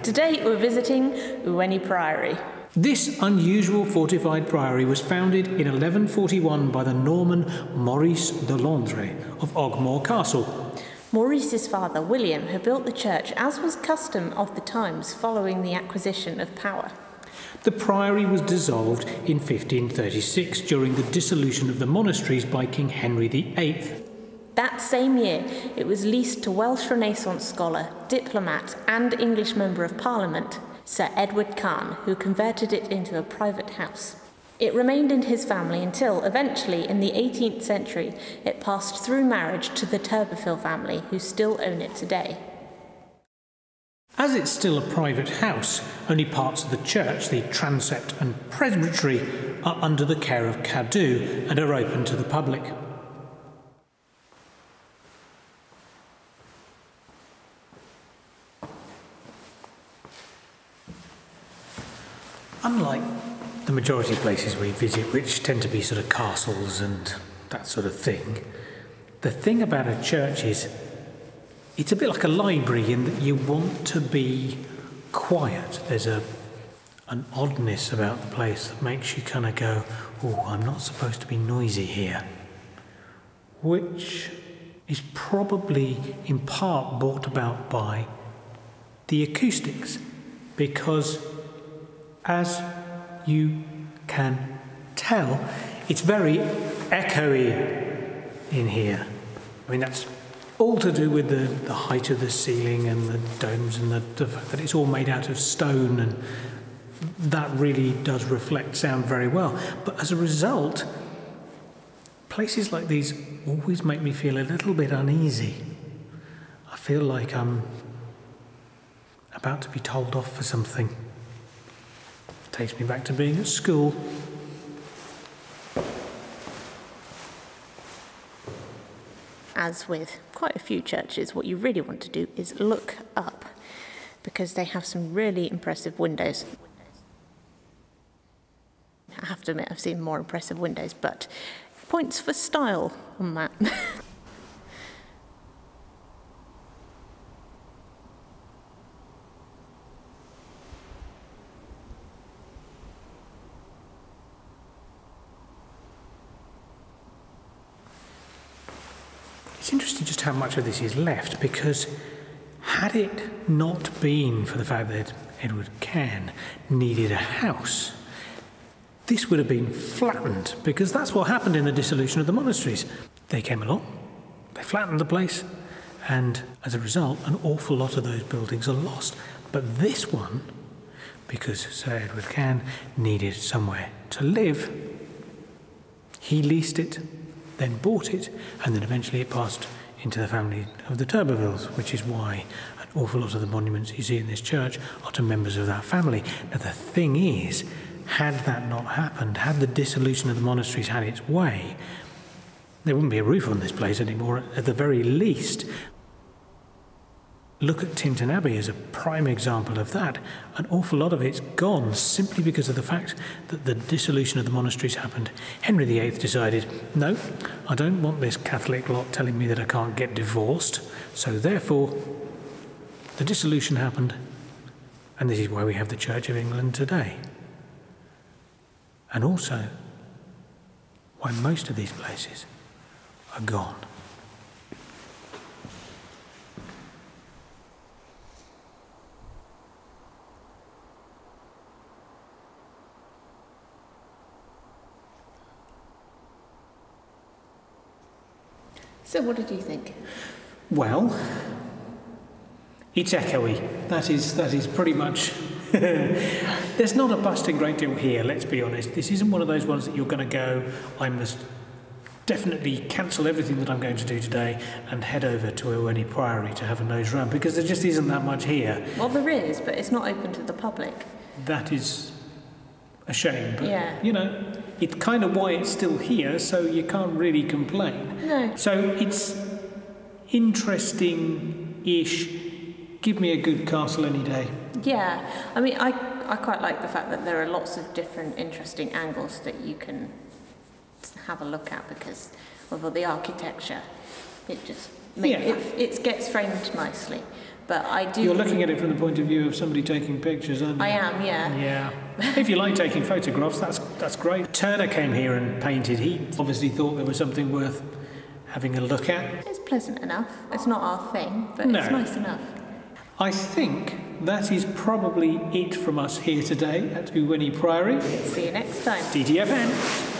Today we're visiting Ewenny Priory. This unusual fortified priory was founded in 1141 by the Norman Maurice de Landres of Ogmore Castle. Maurice's father, William, had built the church as was custom of the times following the acquisition of power. The priory was dissolved in 1536 during the dissolution of the monasteries by King Henry VIII. That same year, it was leased to Welsh Renaissance scholar, diplomat and English Member of Parliament, Sir Edward Khan, who converted it into a private house. It remained in his family until, eventually, in the 18th century, it passed through marriage to the Turberville family, who still own it today. As it's still a private house, only parts of the church, the transept and presbytery, are under the care of Cadw and are open to the public. Unlike the majority of places we visit, which tend to be sort of castles and that sort of thing, the thing about a church is it's a bit like a library in that you want to be quiet. There's an oddness about the place that makes you kind of go, oh, I'm not supposed to be noisy here, which is probably in part brought about by the acoustics, because as you can tell, it's very echoey in here. I mean, that's all to do with the height of the ceiling and the domes and the fact that it's all made out of stone, and that really does reflect sound very well. But as a result, places like these always make me feel a little bit uneasy. I feel like I'm about to be told off for something. Takes me back to being at school. As with quite a few churches, what you really want to do is look up, because they have some really impressive windows. I have to admit, I've seen more impressive windows, but points for style on that. It's interesting just how much of this is left, because had it not been for the fact that Edward Can needed a house, this would have been flattened, because that's what happened in the dissolution of the monasteries. They came along, they flattened the place, and as a result, an awful lot of those buildings are lost. But this one, because Sir Edward Can needed somewhere to live, he leased it, then bought it, and then eventually it passed into the family of the Turbervilles, which is why an awful lot of the monuments you see in this church are to members of that family. Now the thing is, had that not happened, had the dissolution of the monasteries had its way, there wouldn't be a roof on this place anymore, at the very least. Look at Tintern Abbey as a prime example of that. An awful lot of it's gone simply because of the fact that the dissolution of the monasteries happened. Henry VIII decided, no, I don't want this Catholic lot telling me that I can't get divorced, so therefore the dissolution happened, and this is why we have the Church of England today. And also why most of these places are gone. So what did you think? Well, it's echoey. That is pretty much... There's not a busting great deal here, let's be honest. This isn't one of those ones that you're going to go, I must definitely cancel everything that I'm going to do today and head over to Ewenny Priory to have a nose round, because there just isn't that much here. Well, there is, but it's not open to the public. That is a shame, but, yeah, you know, it's kind of why it's still here, so you can't really complain. No. So it's interesting-ish. Give me a good castle any day. Yeah, I mean, I quite like the fact that there are lots of different interesting angles that you can have a look at, because of the architecture, it just it gets framed nicely. But I do... You're looking at it from the point of view of somebody taking pictures, aren't you? I am, yeah. Yeah. If you like taking photographs, that's great. Turner came here and painted. He obviously thought there was something worth having a look at. It's pleasant enough. It's not our thing, but No. it's nice enough. I think that is probably it from us here today at Ewenny Priory. See you next time. DTFN.